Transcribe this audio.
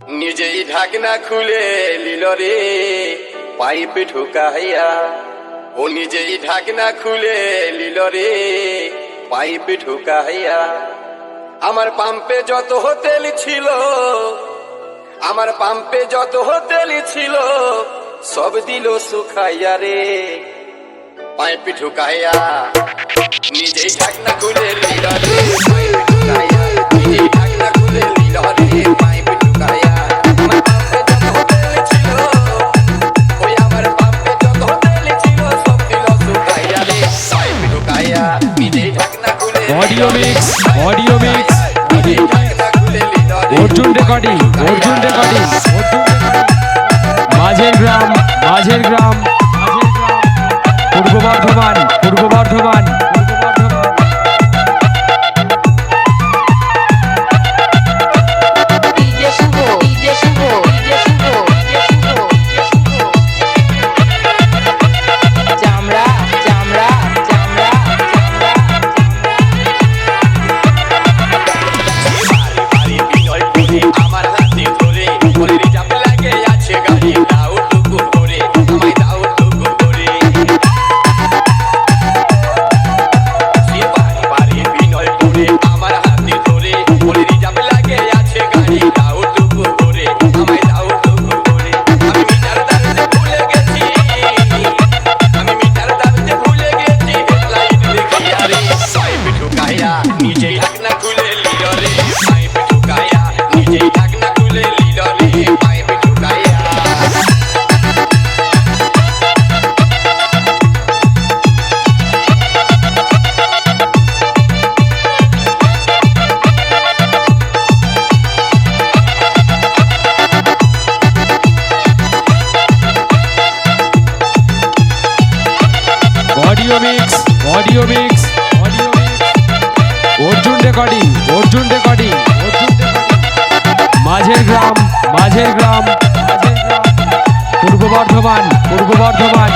নিজেই ঢাকনা খুলে লিল রে পাইপ ঢুকাইয়া, ও নিজেই ঢাকনা খুলে লিল রে পাইপ ঢুকাইয়া। আমার পাম্পে যত তেল ছিল, আমার পাম্পে যত তেল ছিল সব দিল শুকাইয়া রে পাইপ ঢুকাইয়া। নিজেই ঢাকনা খুলে লিল রে পাইপ ঢুকাইয়া, নিজেই ঢাকনা খুলে লিল রে পাইপ ঢুকাইয়া। আমার পাম্পে যত তেল ছিল, ওই আমার পাম্পে যত তেল ছিল সব দিল শুকাইয়া রে পাইপ ঢুকাইয়া। নিজেই ঢাকনা খুলে audio mix, audio mix, Arjun recording, Arjun recording, মাঝের গ্রাম, মাঝের গ্রাম, পূর্ব বর্ধমান, পূর্ব বর্ধমান। আমার হাতে ধরে বলে রিজার্ভ লাগে আছে গাড়ি, দাও টুকু করে আমায় দাও টুকু করে। সে বাড়ি বাড়ি বিনয় করে আমার হাতে ধরে বলে রিজার্ভ লাগে আছে গাড়ি, দাও টুকু করে আমায় দাও টুকু করে। আমি মিটার দাঁড়তে ভুলে গেছি, আমি মিটার দাঁড়তে ভুলে গেছি, হেডলাইট দেখি আরে পাইপ ঢুকাইয়া নিজেই ঢাকনা খুলে লিল রে পাইপ ঢুকাইয়া, নিজেই ঢাকনা খুলে লিল রে পাইপ ঢুকাইয়া। Audio mix, audio mix, audio mix, Arjun recording, Arjun recording, Arjun recording, মাঝের গ্রাম, মাঝের গ্রাম, মাঝের গ্রাম, পূর্ব বর্ধমান, পূর্ব বর্ধমান।